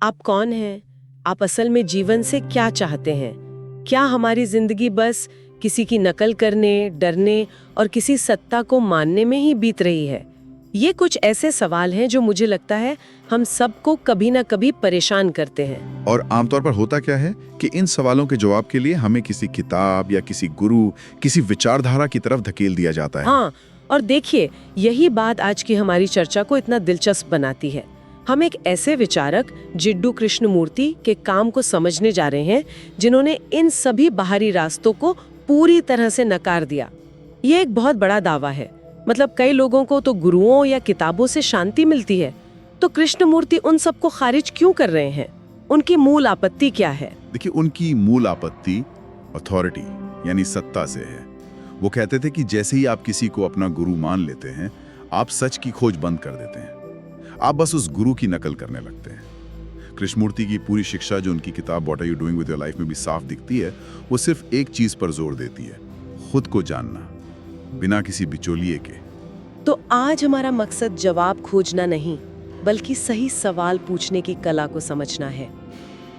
आप कौन हैं? आप असल में जीवन से क्या चाहते हैं? क्या हमारी जिंदगी बस किसी की नकल करने, डरने और किसी सत्ता को मानने में ही बीत रही है? ये कुछ ऐसे सवाल हैं जो मुझे लगता है हम सबको कभी ना कभी परेशान करते हैं। और आमतौर पर होता क्या है कि इन सवालों के जवाब के लिए हमें किसी किताब या किसी गुरु, किसी विचारधारा की तरफ धकेल दिया जाता है। हाँ, और देखिए, यही बात आज की हमारी चर्चा को इतना दिलचस्प बनाती है। हम एक ऐसे विचारक जिड्डू कृष्णमूर्ति के काम को समझने जा रहे हैं जिन्होंने इन सभी बाहरी रास्तों को पूरी तरह से नकार दिया। ये एक बहुत बड़ा दावा है। मतलब कई लोगों को तो गुरुओं या किताबों से शांति मिलती है, तो कृष्णमूर्ति उन सबको खारिज क्यों कर रहे हैं? उनकी मूल आपत्ति क्या है? देखिए, उनकी मूल आपत्ति अथॉरिटी यानी सत्ता से है। वो कहते थे कि जैसे ही आप किसी को अपना गुरु मान लेते हैं, आप सच की खोज बंद कर देते हैं। आप बस उस गुरु की नकल करने लगते हैं। कृष्णमूर्ति की पूरी शिक्षा जो उनकी किताब what are you doing with your life में भी साफ दिखती है, वो सिर्फ एक चीज पर जोर देती है, खुद को जानना, बिना किसी बिचौलिए के। तो आज हमारा मकसद जवाब खोजना नहीं, बल्कि सही सवाल पूछने की कला को समझना है।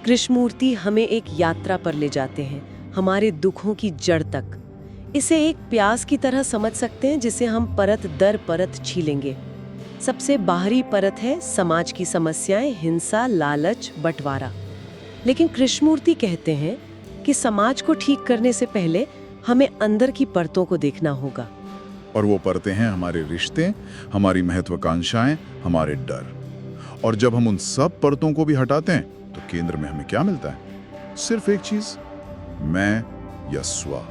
कृष्णमूर्ति हमें एक यात्रा पर ले जाते हैं, हमारे दुखों की जड़ तक। इसे एक प्यास की तरह समझ सकते हैं जिसे हम परत दर परत छीलेंगे। सबसे बाहरी परत है समाज की समस्याएं, हिंसा, लालच, बंटवारा। लेकिन कृष्णमूर्ति कहते हैं कि समाज को ठीक करने से पहले हमें अंदर की परतों को देखना होगा। और वो परतें हैं हमारे रिश्ते, हमारी महत्वाकांक्षाएं, हमारे डर। और जब हम उन सब परतों को भी हटाते हैं तो केंद्र में हमें क्या मिलता है? सिर्फ एक चीज, मैं या स्व।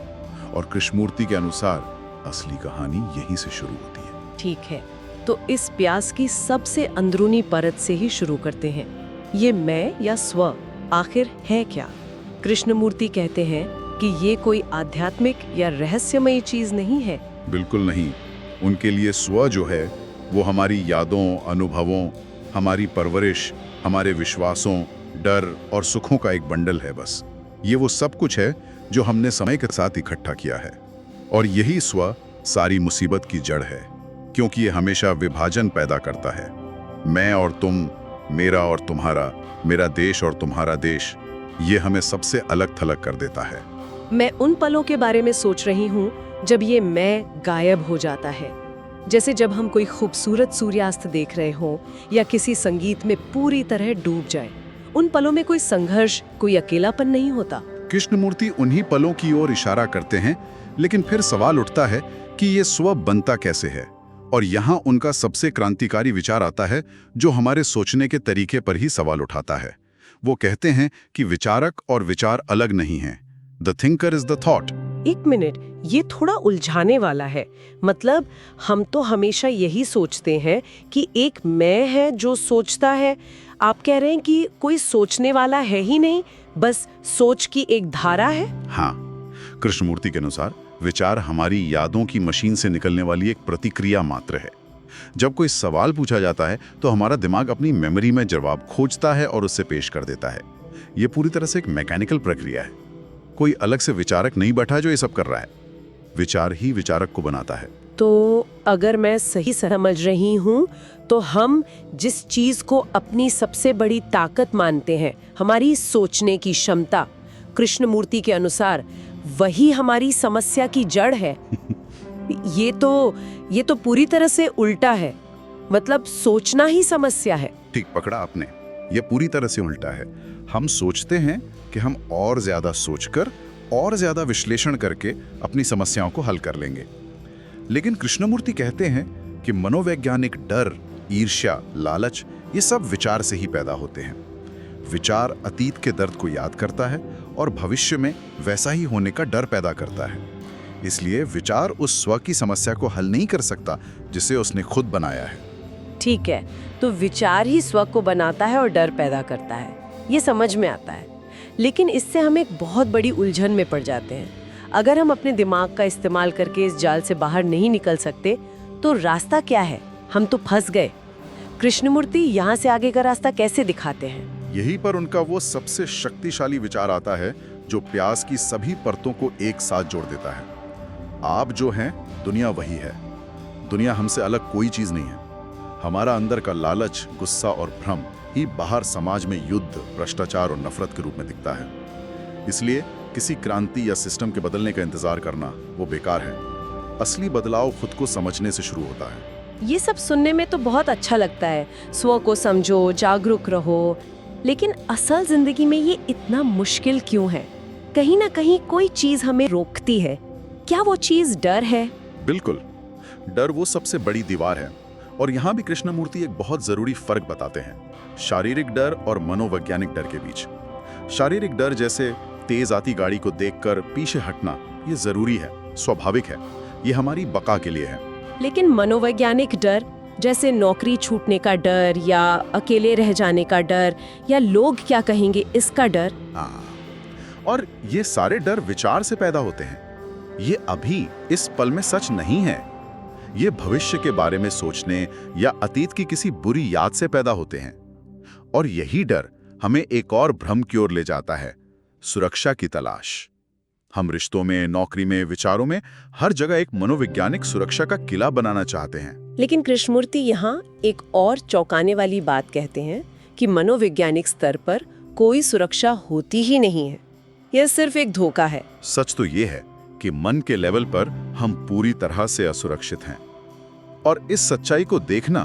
और कृष्णमूर्ति के अनुसार असली कहानी यहीं से शुरू होती है। ठीक है, तो इस प्यास की सबसे अंदरूनी परत से ही शुरू करते हैं। ये मैं या स्व आखिर है क्या? कृष्णमूर्ति कहते हैं कि ये कोई आध्यात्मिक या रहस्यमयी चीज नहीं है। बिल्कुल नहीं। उनके लिए स्व जो है वो हमारी यादों, अनुभवों, हमारी परवरिश, हमारे विश्वासों, डर और सुखों का एक बंडल है। बस ये वो सब कुछ है जो हमने समय के साथ इकट्ठा किया है। और यही स्व सारी मुसीबत की जड़ है, क्योंकि ये हमेशा विभाजन पैदा करता है। मैं और तुम, मेरा और तुम्हारा, मेरा देश और तुम्हारा देश, ये हमें सबसे अलग थलग कर देता है। मैं उन पलों के बारे में सोच रही हूँ जब ये मैं गायब हो जाता है। जैसे जब हम कोई खूबसूरत सूर्यास्त देख रहे हों या किसी संगीत में पूरी तरह डूब जाए। उन पलों में कोई संघर्ष, कोई अकेलापन नहीं होता। कृष्णमूर्ति उन्हीं पलों की ओर इशारा करते हैं, लेकिन फिर सवाल उठता है कि ये स्व बनता कैसे है। और यहाँ उनका सबसे क्रांतिकारी विचार आता है जो हमारे सोचने के तरीके पर ही सवाल उठाता है। वो कहते हैं कि विचारक और विचार अलग नहीं हैं। The thinker is the thought. एक मिनट, ये थोड़ा उलझाने वाला है। मतलब हम तो हमेशा यही सोचते हैं कि एक मैं है जो सोचता है। आप कह रहे हैं कि कोई सोचने वाला है ही नहीं, बस सोच की एक धारा है? हाँ, कृष्णमूर्ति के अनुसार विचार हमारी यादों की मशीन से निकलने वाली एक प्रतिक्रिया मात्र है। जब कोई सवाल पूछा जाता है तो हमारा दिमाग अपनी मेमोरी में जवाब खोजता है और उससे पेश कर देता है। ये पूरी तरह से एक मैकेनिकल प्रक्रिया है। कोई अलग से विचारक नहीं बैठा जो ये सब कर रहा है। विचार ही विचारक को बनाता है। तो अगर मैं सही समझ रही हूँ तो हम जिस चीज को अपनी सबसे बड़ी ताकत मानते हैं, हमारी सोचने की क्षमता, कृष्णमूर्ति के अनुसार वही हमारी समस्या की जड़ है। ये तो पूरी तरह से उल्टा है। मतलब सोचना ही समस्या है। ठीक पकड़ा आपने। ये पूरी तरह से उल्टा है। हम सोचते हैं कि हम और ज्यादा सोचकर और ज्यादा विश्लेषण करके अपनी समस्याओं को हल कर लेंगे। लेकिन कृष्णमूर्ति कहते हैं कि मनोवैज्ञानिक डर, ईर्ष्या, लालच, ये सब विचार से ही पैदा होते हैं। विचार अतीत के दर्द को याद करता है और भविष्य में वैसा ही होने का डर पैदा करता है। इसलिए विचार उस स्व की समस्या को हल नहीं कर सकता जिसे उसने खुद बनाया है। ठीक है, तो विचार ही स्व को बनाता है और डर पैदा करता है। ये समझ में आता है। लेकिन इससे हम एक बहुत बड़ी उलझन में पड़ जाते हैं। अगर हम अपने दिमाग का इस्तेमाल करके इस जाल से बाहर नहीं निकल सकते तो रास्ता क्या है? हम तो फंस गए। कृष्णमूर्ति यहाँ से आगे का रास्ता कैसे दिखाते हैं? यहीं पर उनका वो सबसे शक्तिशाली विचार आता है जो प्यास की सभी परतों को एक साथ जोड़ देता है। आप जो हैं, दुनिया वही है। दुनिया हमसे अलग कोई चीज नहीं है। हमारा अंदर का लालच, गुस्सा और भ्रम, ही बाहर समाज में युद्ध, भ्रष्टाचार और नफरत के रूप में दिखता है। इसलिए किसी क्रांति या सिस्टम के बदलने का इंतजार करना वो बेकार है। असली बदलाव खुद को समझने से शुरू होता है। ये सब सुनने में तो बहुत अच्छा लगता है, स्व को समझो, जागरूक रहो, लेकिन असल जिंदगी में ये इतना मुश्किल क्यों है? कहीं ना कहीं कोई चीज हमें रोकती है। क्या वो चीज डर है? बिल्कुल, डर वो सबसे बड़ी दीवार है। और यहाँ भी कृष्णमूर्ति एक बहुत जरूरी फर्क बताते हैं, शारीरिक डर और मनोवैज्ञानिक डर के बीच। शारीरिक डर जैसे तेज आती गाड़ी को देखकर पीछे हटना, ये जरूरी है, स्वाभाविक है, ये हमारी बका के लिए है। लेकिन मनोवैज्ञानिक डर जैसे नौकरी छूटने का डर या अकेले रह जाने का डर या लोग क्या कहेंगे इसका डर, और ये सारे डर विचार से पैदा होते हैं। ये अभी इस पल में सच नहीं है, ये भविष्य के बारे में सोचने या अतीत की किसी बुरी याद से पैदा होते हैं। और यही डर हमें एक और भ्रम की ओर ले जाता है, सुरक्षा की तलाश। हम रिश्तों में, नौकरी में, विचारों में, हर जगह एक मनोवैज्ञानिक सुरक्षा का किला बनाना चाहते हैं। लेकिन कृष्णमूर्ति यहाँ एक और चौंकाने वाली बात कहते हैं कि मनोवैज्ञानिक स्तर पर कोई सुरक्षा होती ही नहीं है, यह सिर्फ एक धोखा है। सच तो ये है कि मन के लेवल पर हम पूरी तरह से असुरक्षित हैं। और इस सच्चाई को देखना,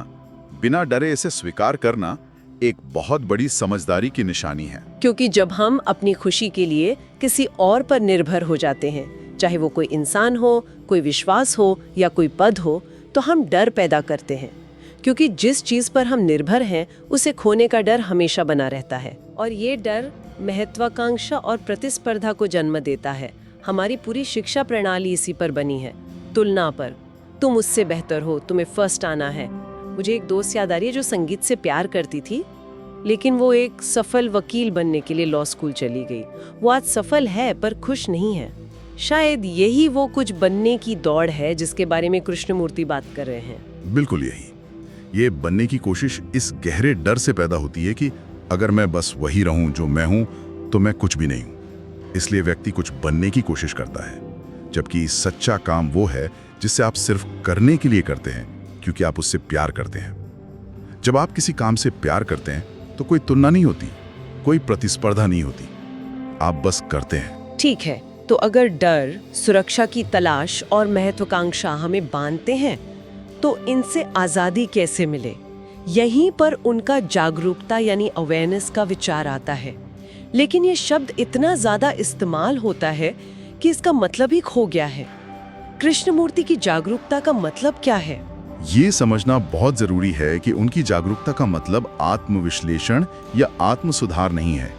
बिना डरे इसे स्वीकार करना, एक बहुत बड़ी समझदारी की निशानी है। क्योंकि जब हम अपनी खुशी के लिए किसी और पर निर्भर हो जाते हैं, चाहे वो कोई इंसान हो, कोई विश्वास हो या कोई पद हो, तो हम डर पैदा करते हैं। क्योंकि जिस चीज पर हम निर्भर हैं, उसे खोने का डर हमेशा बना रहता है। और ये डर महत्वाकांक्षा और प्रतिस्पर्धा को जन्म देता है। हमारी पूरी शिक्षा प्रणाली इसी पर बनी है, तुलना पर। तुम उससे बेहतर हो, तुम्हें फर्स्ट आना है। मुझे एक दोस्त याद आ रही है जो संगीत से प्यार करती थी, लेकिन वो एक सफल वकील बनने के लिए लॉ स्कूल चली गई। वो आज सफल है पर खुश नहीं है। शायद यही वो कुछ बनने की दौड़ है जिसके बारे में कृष्णमूर्ति बात कर रहे हैं। बिल्कुल यही। ये बनने की कोशिश इस गहरे डर से पैदा होती है कि अगर मैं बस वही रहूं जो मैं हूं, तो मैं कुछ भी नहीं हूं। इसलिए व्यक्ति कुछ बनने की कोशिश करता है, जबकि सच्चा काम वो है जिससे आप सिर्फ करने के लिए करते हैं, क्योंकि आप उससे प्यार करते हैं। जब आप किसी काम से प्यार करते हैं तो कोई तुलना नहीं होती, कोई प्रतिस्पर्धा नहीं होती, आप बस करते हैं। ठीक है, तो अगर डर, सुरक्षा की तलाश और महत्वाकांक्षा हमें बांधते हैं, तो इनसे आजादी कैसे मिले? यहीं पर उनका जागरूकता यानी अवेयरनेस का विचार आता है। लेकिन ये शब्द इतना ज्यादा इस्तेमाल होता है कि इसका मतलब ही खो गया है। कृष्णमूर्ति की जागरूकता का मतलब क्या है? ये समझना बहुत जरूरी है कि उनकी जागरूकता का मतलब आत्मविश्लेषण या आत्म सुधार नहीं है,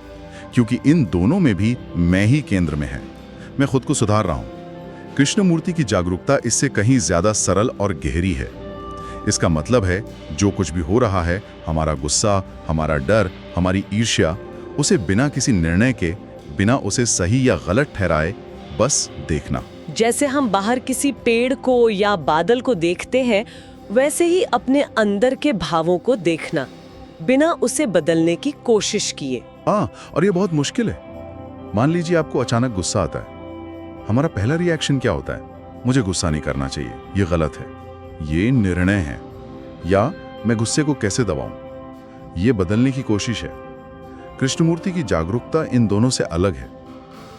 क्योंकि इन दोनों में भी मैं ही केंद्र में है। मैं खुद को सुधार रहा हूं। कृष्णमूर्ति की जागरूकता इससे कहीं ज्यादा सरल और गहरी है। इसका मतलब है जो कुछ भी हो रहा है, हमारा गुस्सा, हमारा डर, हमारी ईर्ष्या, उसे बिना किसी निर्णय के, बिना उसे सही या गलत ठहराए, बस देखना। जैसे हम बाहर किसी पेड़ को या बादल को देखते हैं, वैसे ही अपने अंदर के भावों को देखना, बिना उसे बदलने की कोशिश किए। और ये बहुत मुश्किल है। मान लीजिए आपको अचानक गुस्सा आता है। हमारा पहला रिएक्शन क्या होता है? मुझे गुस्सा नहीं करना चाहिए, ये गलत है, ये निर्णय है, या मैं गुस्से को कैसे दबाऊं? ये बदलने की कोशिश है। कृष्णमूर्ति की जागरूकता इन दोनों से अलग है।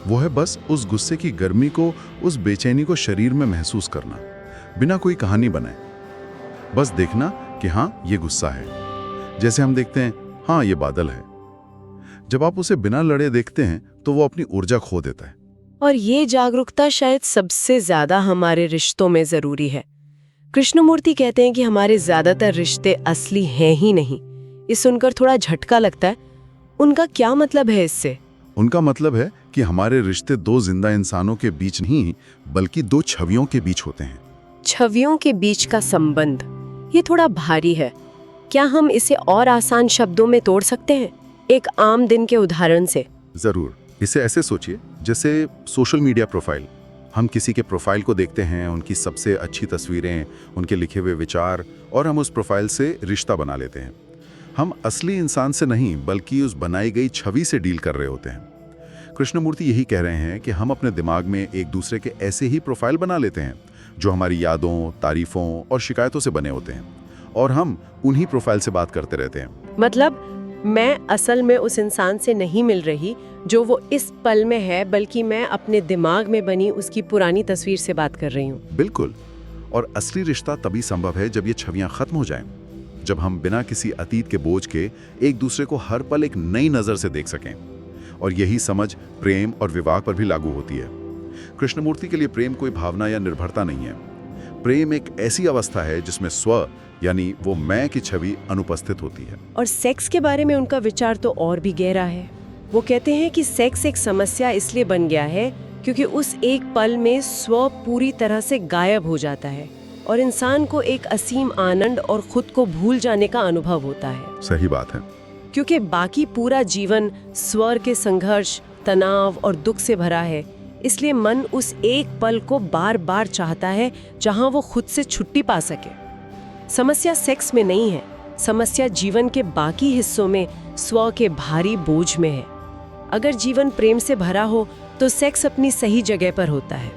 वो है बस उस गुस्से की गर्मी को, उस बेचैनी को शरीर में महसूस करना, बिना कोई कहानी बनाए। बस देखना कि हाँ, ये गुस्सा है, जैसे हम देखते हैं हाँ, ये बादल है। जब आप उसे बिना लड़े देखते हैं तो वो अपनी ऊर्जा खो देता है। और ये जागरूकता शायद सबसे ज्यादा हमारे रिश्तों में जरूरी है। कृष्णमूर्ति कहते हैं कि हमारे ज्यादातर रिश्ते असली हैं ही नहीं। ये सुनकर थोड़ा झटका लगता है। उनका क्या मतलब है इससे? उनका मतलब है कि हमारे रिश्ते दो जिंदा इंसानों के बीच नहीं, बल्कि दो छवियों के बीच होते हैं। छवियों के बीच का संबंध, ये थोड़ा भारी है। क्या हम इसे और आसान शब्दों में तोड़ सकते हैं, एक आम दिन के उदाहरण से? जरूर। इसे ऐसे सोचिए जैसे सोशल मीडिया प्रोफाइल। हम किसी के प्रोफाइल को देखते हैं, उनकी सबसे अच्छी तस्वीरें, उनके लिखे हुए विचार, और हम उस प्रोफाइल से रिश्ता बना लेते हैं। हम असली इंसान से नहीं, बल्कि उस बनाई गई छवि से डील कर रहे होते हैं। कृष्णमूर्ति यही कह रहे हैं कि हम अपने दिमाग में एक दूसरे के ऐसे ही प्रोफाइल बना लेते हैं जो हमारी यादों, तारीफों और शिकायतों से बने होते हैं, और हम उन्हीं प्रोफाइल से बात करते रहते हैं। मतलब मैं असल में उस इंसान से नहीं मिल रही जो वो इस पल में है, बल्कि मैं अपने दिमाग में बनी उसकी पुरानी तस्वीर से बात कर रही हूँ। बिल्कुल। और असली रिश्ता तभी संभव है जब ये छवियां खत्म हो जाएं, जब हम बिना किसी अतीत के बोझ के एक दूसरे को हर पल एक नई नज़र से देख सकें। और यही समझ प्रेम और विवाह पर भी लागू होती है। कृष्णमूर्ति के लिए प्रेम कोई भावना या निर्भरता नहीं है। प्रेम एक ऐसी अवस्था है जिसमें स्व यानी वो मैं की छवि अनुपस्थित होती है। और सेक्स के बारे में उनका विचार तो और भी गहरा है। वो कहते हैं कि सेक्स एक समस्या इसलिए बन गया है क्योंकि उस एक पल में स्व पूरी तरह से गायब हो जाता है और इंसान को एक असीम आनंद और खुद को भूल जाने का अनुभव होता है। सही बात है। क्योंकि बाकी पूरा जीवन स्वर के संघर्ष, तनाव और दुख से भरा है, इसलिए मन उस एक पल को बार बार चाहता है जहां वो खुद से छुट्टी पा सके। समस्या सेक्स में नहीं है, समस्या जीवन के बाकी हिस्सों में स्व के भारी बोझ में है। अगर जीवन प्रेम से भरा हो तो सेक्स अपनी सही जगह पर होता है।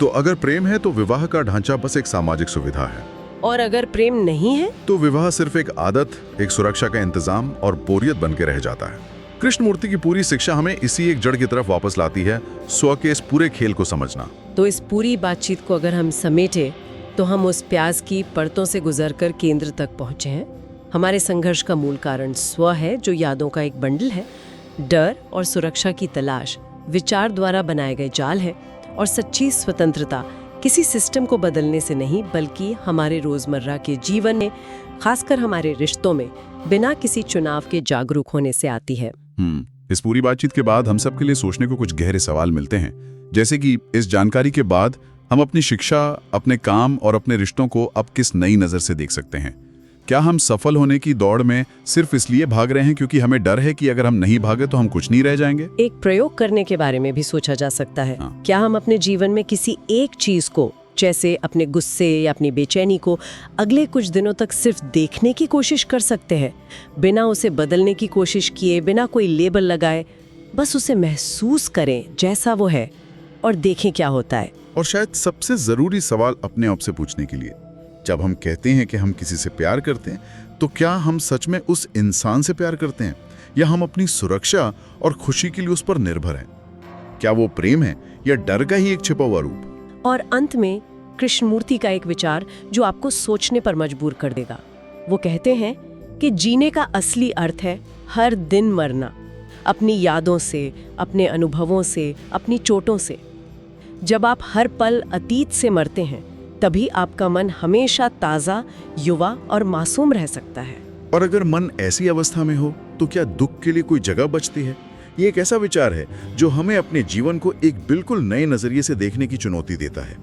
तो अगर प्रेम है तो विवाह का ढांचा बस एक सामाजिक सुविधा है, और अगर प्रेम नहीं है तो विवाह सिर्फ एक आदत, एक सुरक्षा का इंतजाम और बोरियत बन के रह जाता है। कृष्णमूर्ति की पूरी शिक्षा हमें इसी एक जड़ की तरफ वापस लाती है, स्व के इस पूरे खेल को समझना। तो इस पूरी बातचीत को अगर हम समेटे तो हम उस प्याज की परतों से गुजरकर केंद्र तक पहुंचे हैं। हमारे संघर्ष का मूल कारण स्व है, जो यादों का एक बंडल है। डर और सुरक्षा की तलाश विचार द्वारा बनाए गए जाल है, और सच्ची स्वतंत्रता किसी सिस्टम को बदलने से नहीं, बल्कि हमारे रोजमर्रा के जीवन में, खासकर हमारे रिश्तों में, बिना किसी चुनाव के जागरूक होने से आती है। इस पूरी बातचीत के बाद हम सबके लिए सोचने को कुछ गहरे सवाल मिलते हैं, जैसे कि इस जानकारी के बाद हम अपनी शिक्षा, अपने काम और अपने रिश्तों को अब किस नई नज़र से देख सकते हैं। क्या हम सफल होने की दौड़ में सिर्फ इसलिए भाग रहे हैं क्योंकि हमें डर है कि अगर हम नहीं भागे तो हम कुछ नहीं रह जाएंगे? एक प्रयोग करने के बारे में भी सोचा जा सकता है। क्या हम अपने जीवन में किसी एक चीज को, जैसे अपने गुस्से या अपनी बेचैनी को, अगले कुछ दिनों तक सिर्फ देखने की कोशिश कर सकते हैं, बिना उसे बदलने की कोशिश किए, बिना कोई लेबल लगाए? बस उसे महसूस करें जैसा वो है और देखें क्या होता है। और शायद सबसे जरूरी सवाल अपने आप से पूछने के लिए, जब हम कहते हैं कि हम किसी से प्यार करते हैं, तो क्या हम सच में उस इंसान से प्यार करते हैं, या हम अपनी सुरक्षा और खुशी के लिए उस पर निर्भर हैं? क्या वो प्रेम है या डर का ही एक छिपा हुआ रूप? और अंत में कृष्णमूर्ति का एक विचार जो आपको सोचने पर मजबूर कर देगा। वो कहते हैं कि जीने का असली अर्थ है हर दिन मरना, अपनी यादों से, अपने अनुभवों से, अपनी चोटों से। जब आप हर पल अतीत से मरते हैं, तभी आपका मन हमेशा ताज़ा, युवा और मासूम रह सकता है। और अगर मन ऐसी अवस्था में हो तो क्या दुख के लिए कोई जगह बचती है? ये एक ऐसा विचार है जो हमें अपने जीवन को एक बिल्कुल नए नजरिए से देखने की चुनौती देता है।